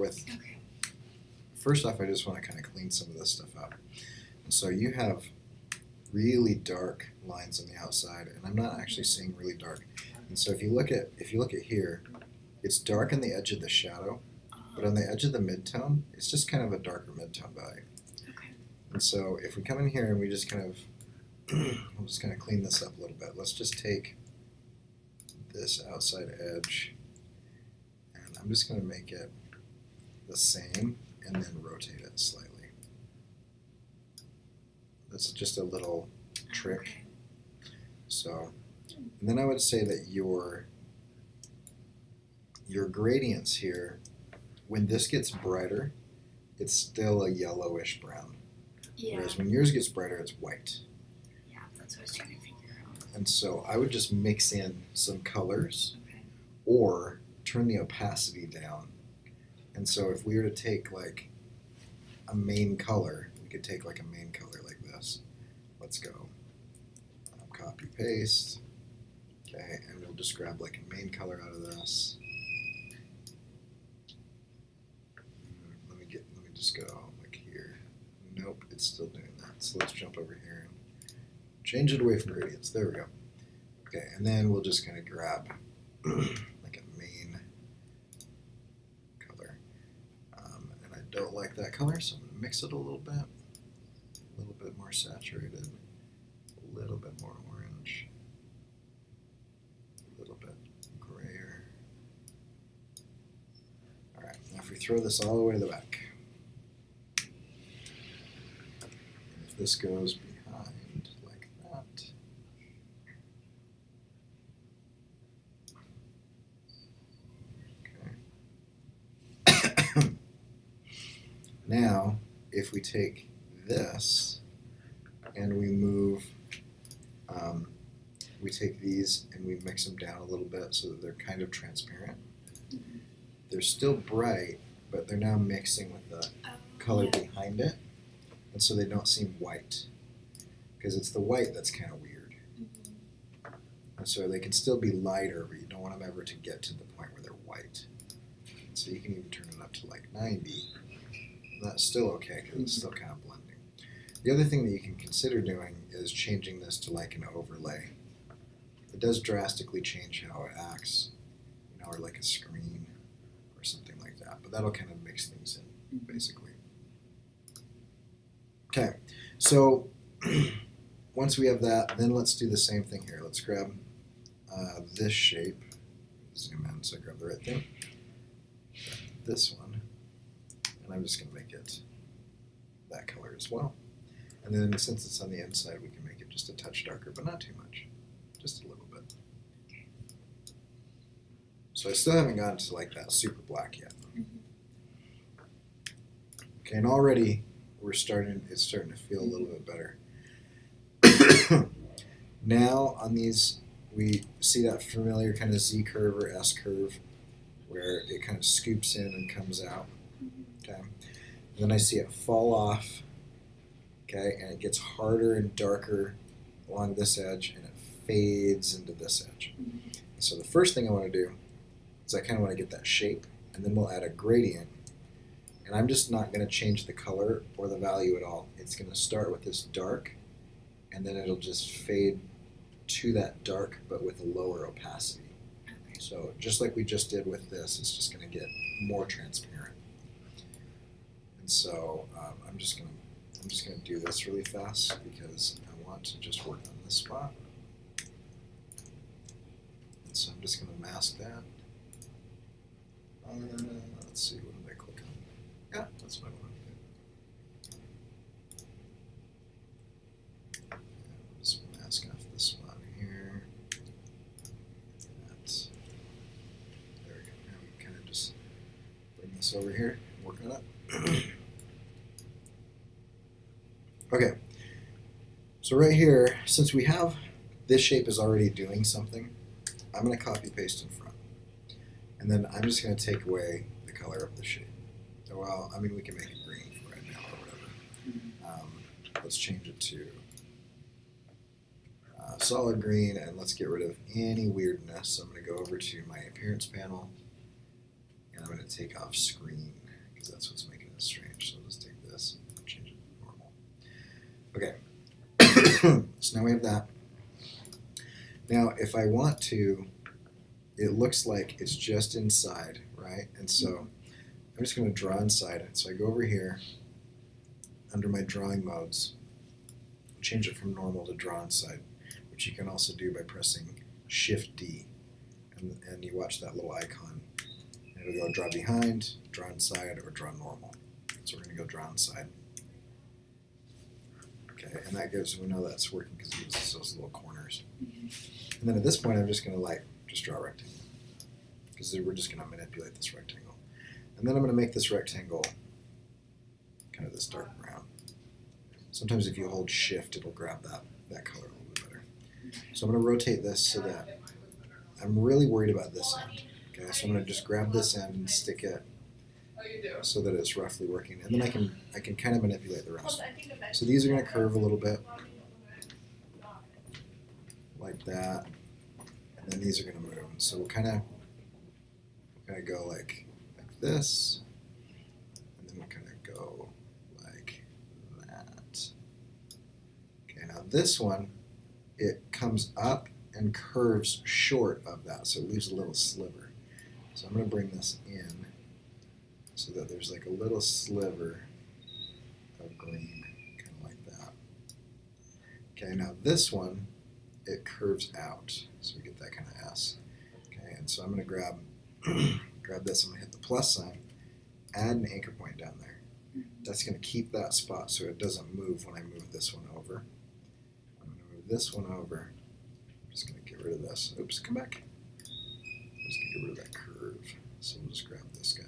with, Okay. first off, I just want to kind of clean some of this stuff up. And so you have really dark lines on the outside, and I'm not actually seeing really dark. And so if you look at here, it's dark on the edge of the shadow, but on the edge of the midtone, it's just kind of a darker midtone value. Okay. And so if we come in here and we just kind of, we'll just kind of clean this up a little bit. Let's just take this outside edge, and I'm just going to make it the same and then rotate it slightly. That's just a little trick. Okay. So, and then I would say that your gradients here, when this gets brighter, it's still a yellowish brown. Yeah. Whereas when yours gets brighter, it's white. Yeah, that's what I was trying to figure out. And so I would just mix in some colors Okay. or turn the opacity down. And so if we were to take like a main color, we could take like a main color like this. Let's go. Copy paste. Okay, and we'll just grab like a main color out of this. Let me just go like here. Nope, it's still doing that. So let's jump over here and change it away from gradients. There we go. Okay, and then we'll just kind of grab like a main color. And I don't like that color, so I'm going to mix it a little bit more saturated, a little bit more orange, a little bit grayer. All right, now if we throw this all the way to the back, and if this goes behind like that, okay. Now, if we take this and we move, we take these and we mix them down a little bit so that they're kind of transparent. Mm-hmm. They're still bright, but they're now mixing with the color behind it, and so they don't seem white, because it's the white that's kind of weird. Mm-hmm. And so they can still be lighter, but you don't want them ever to get to the point where they're white. And so you can even turn it up to like 90. That's still okay because it's still kind of blending. The other thing that you can consider doing is changing this to like an overlay. It does drastically change how it acts, or like a screen or something like that. But that'll kind of mix things in, basically. Okay, so once we have that, then let's do the same thing here. Let's grab this shape. Zoom in so I grab the right thing. This one. And I'm just going to make it that color as well. And then since it's on the inside, we can make it just a touch darker, but not too much. Just a little bit. So I still haven't gotten to like that super black yet. Okay, and already it's starting to feel a little bit better. Now on these, we see that familiar kind of Z curve or S curve where it kind of scoops in and comes out. Okay, and then I see it fall off. Okay, and it gets harder and darker along this edge, and it fades into this edge. So the first thing I want to do is I kind of want to get that shape, and then we'll add a gradient. And I'm just not going to change the color or the value at all. It's going to start with this dark, and then it'll just fade to that dark, but with a lower opacity. Okay. So just like we just did with this, it's just going to get more transparent. And so I'm just going to do this really fast because I want to just work on this spot. And so I'm just going to mask that. Let's see, what did I click on? Yeah, that's what I want to do. Just mask off this spot here. There we go. Now we can kind of just bring this over here and work on it. Okay, so right here, since we have this shape is already doing something, I'm going to copy paste in front. And then I'm just going to take away the color of the shape. Well, I mean, we can make it green for right now or whatever. Let's change it to solid green, and let's get rid of any weirdness. So I'm going to go over to my appearance panel, and I'm going to take off screen. because that's what's making it strange. So let's take this and change it to normal. Okay. So now we have that. Now, if I want to, it looks like it's just inside, right? And so I'm just going to draw inside it. So I go over here under my drawing modes, change it from normal to draw inside, which you can also do by pressing Shift D. And you watch that little icon. And it'll go draw behind, draw inside, or draw normal. So we're going to go draw inside. Okay, and that gives, we know that's working because it uses those little corners. And then at this point, I'm just going to just draw a rectangle, because we're just going to manipulate this rectangle. And then I'm going to make this rectangle kind of this dark brown. Sometimes if you hold Shift, it'll grab that color a little bit better. So I'm going to rotate this so that I'm really worried about this end. Okay, so I'm going to just grab this end and stick it so that it's roughly working, and then I can kind of manipulate the rest. So these are going to curve a little bit, like that, and then these are going to move. So we'll kind of go like this, and then we'll kind of go like that. Okay, now this one, it comes up and curves short of that, so it leaves a little sliver. So I'm going to bring this in so that there's like a little sliver of green, kind of like that. Okay, now this one, it curves out, so we get that kind of S. Okay, and so I'm going to grab this, I'm going to hit the plus sign, add an anchor point down there. That's going to keep that spot so it doesn't move when I move this one over. I'm going to move this one over. I'm just going to get rid of this. Oops, come back. I'm just going to get rid of that curve. So we'll just grab this guy.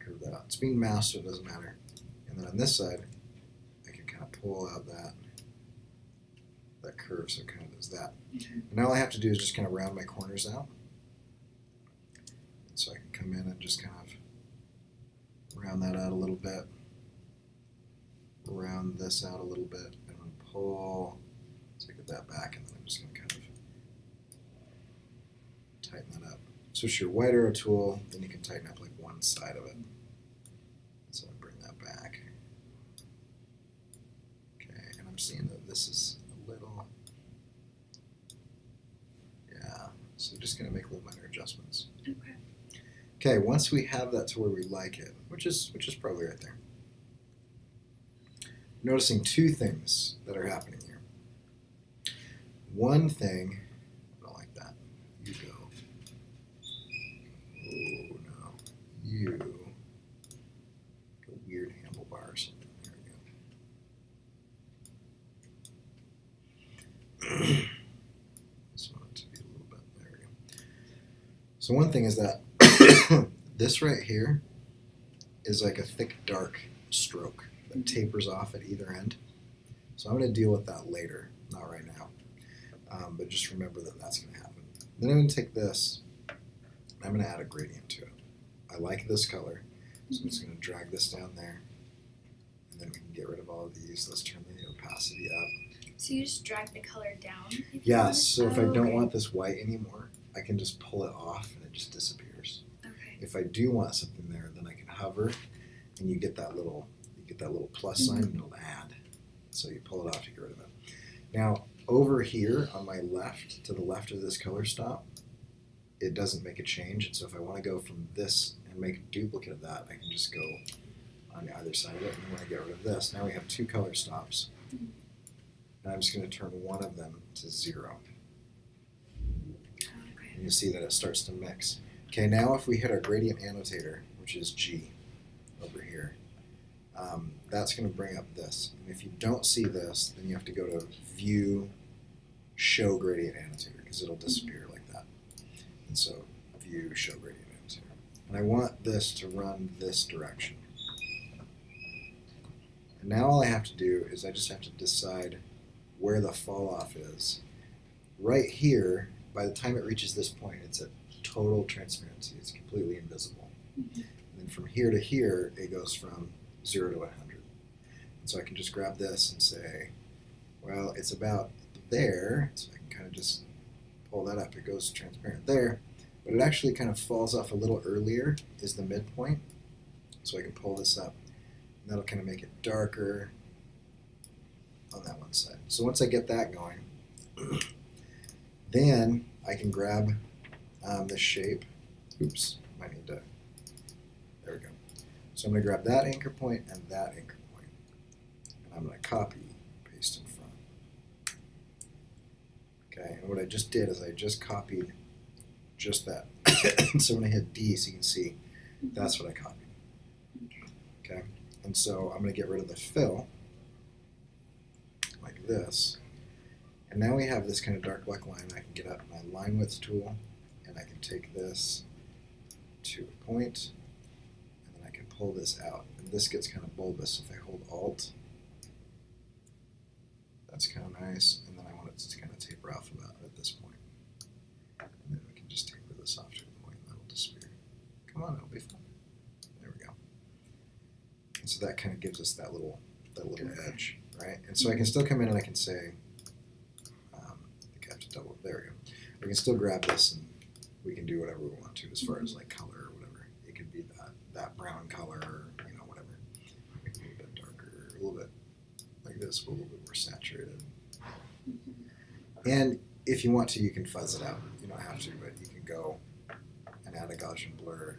Curve that out. It's being masked, so it doesn't matter. And then on this side, I can kind of pull out that curve, so it kind of does that. And now all I have to do is just kind of round my corners out. And so I can come in and just kind of round that out a little bit. Round this out a little bit, and then pull. So I get that back, and then I'm just going to kind of tighten that up. So with your white arrow tool, then you can tighten up like one side of it. So I bring that back. Okay, and I'm seeing that this is a little, yeah. So just gonna make little minor adjustments. Okay. Okay, once we have that to where we like it, which is probably right there. Noticing two things that are happening here. One thing, I don't like that. You go. Oh no, you a weird handlebar or something. There we go. Just want it to be a little bit. There we go. So one thing is that this right here is like a thick, dark stroke that tapers off at either end. So I'm going to deal with that later, not right now. But just remember that that's going to happen. Then I'm going to take this. I'm going to add a gradient to it. I like this color, so I'm just going to drag this down there, and then we can get rid of all of these. Let's turn the opacity up. So you just drag the color down? Yes, so if I don't okay. want this white anymore, I can just pull it off and it just disappears. Okay. If I do want something there, then I can hover, and you get that little plus sign, and it'll add. So you pull it off to get rid of it. Now, over here on my left, to the left of this color stop, it doesn't make a change. And so if I want to go from this and make a duplicate of that, I can just go on the other side of it. And when I get rid of this, now we have two color stops. And I'm just going to turn one of them to 0. Okay. And you see that it starts to mix. Okay, now if we hit our gradient annotator, which is G over here, that's going to bring up this. And if you don't see this, then you have to go to View, Show Gradient Annotator, because it'll disappear like that. And so View, Show Gradient Annotator. And I want this to run this direction. And now all I have to do is I just have to decide where the fall off is. Right here, by the time it reaches this point, it's at total transparency. It's completely invisible. And then from here to here, it goes from 0 to 100. And so I can just grab this and say, well, it's about there, so I can kind of just pull that up. It goes transparent there, but it actually kind of falls off a little earlier is the midpoint. So I can pull this up, and that'll kind of make it darker on that one side. So once I get that going, then I can grab this shape. Oops, might need to, there we go. So I'm going to grab that anchor point and that anchor point, and I'm going to copy, paste in front. Okay, and what I just did is I just copied just that. So when I hit D, so you can see, that's what I copied. Okay, and so I'm going to get rid of the fill, like this. And now we have this kind of dark black line. I can get up my line width tool, and I can take this to a point, and then I can pull this out. And this gets kind of bulbous. If I hold Alt, that's kind of nice. And then I want it to kind of taper off about at this point. And then we can just taper this off to a point, and that'll disappear. Come on, it'll be fun. There we go. And so that kind of gives us that little edge, right? And so I can still come in and I can say, I think I have to double, there we go. We can still grab this and we can do whatever we want to as far as like color or whatever. It could be that brown color or, you know, whatever. Make it a little bit darker, a little bit like this, but a little bit more saturated. And if you want to, you can fuzz it out. You don't have to, but you can go and add a Gaussian blur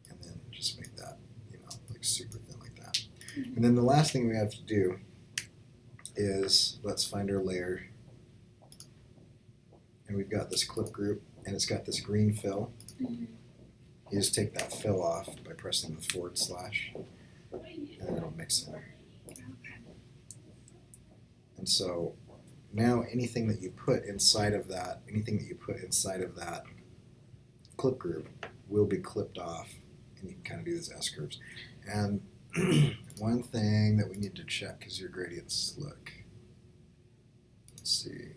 and then just make that, you know, like super thin like that. And then the last thing we have to do is let's find our layer. And we've got this clip group, and it's got this green fill. You just take that fill off by pressing the /, and then it'll mix in. And so now anything that you put inside of that, clip group will be clipped off, and you can kind of do these S curves. And one thing that we need to check is your gradients look. Let's see.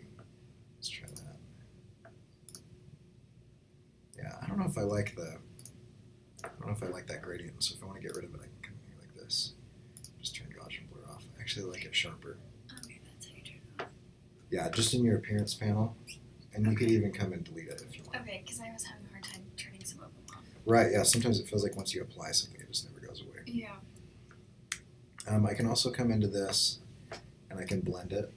Let's try that. Yeah, I don't know if I like that gradient. So if I want to get rid of it, I can come here like this. Just turn Gaussian blur off. Actually, I like it sharper. Okay, that's how you turn it off. Yeah, just in your appearance panel, and you could even come and delete it if you want. Okay, because I was having a hard time turning some of them off. Right. Yeah. Sometimes it feels like once you apply something, it just never goes away. Yeah. I can also come into this, and I can blend it.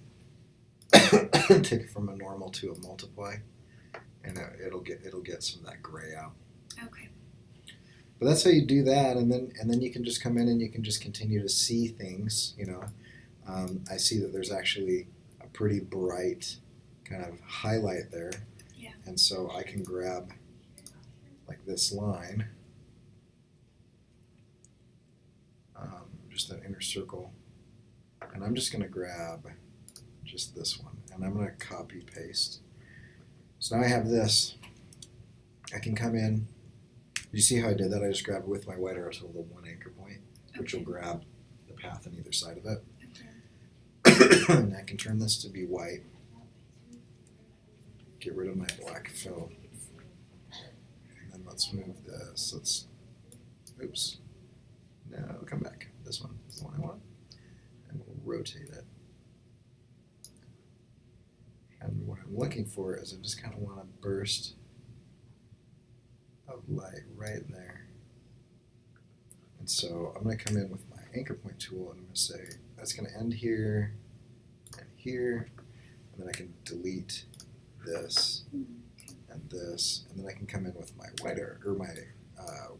Take it from a normal to a multiply, and it'll get some of that gray out. Okay. But that's how you do that, and then you can just come in and you can just continue to see things. You know, I see that there's actually a pretty bright kind of highlight there, Yeah. and so I can grab like this line, just that inner circle, and I'm just going to grab just this one, and I'm going to copy paste. So now I have this. I can come in. You see how I did that? I just grabbed with my white arrow tool the one anchor point, which will grab the path on either side of it. Okay. And I can turn this to be white. Get rid of my black fill. And then let's move this. Oops. No, come back. This one is the one I want. And we'll rotate it. And what I'm looking for is I just kind of want a burst of light right there. And so I'm going to come in with my anchor point tool and I'm going to say that's going to end here and here. And then I can delete this and this. And then I can come in with my white or my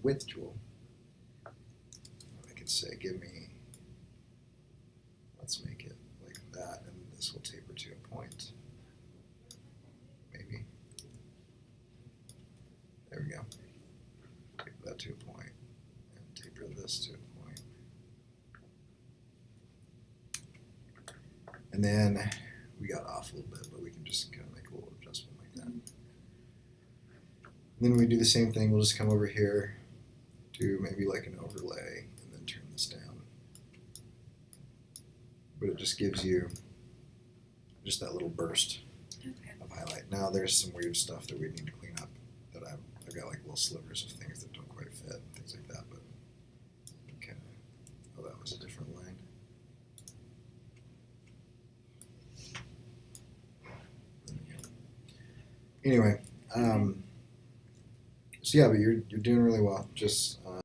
width tool. I can say give me, let's make it like that, and this will taper to a point. Maybe. There we go. Taper that to a point, and taper this to a point. And then we got off a little bit, but we can just kind of make a little adjustment like that. And then we do the same thing. We'll just come over here, do maybe like an overlay, and then turn this down. But it just gives you just that little burst of highlight. Now there's some weird stuff that we need to clean up. That I've got like little slivers of things that don't quite fit and things like that. But kind of, oh, that was a different line. There we go. Anyway, so yeah, but you're doing really well. Just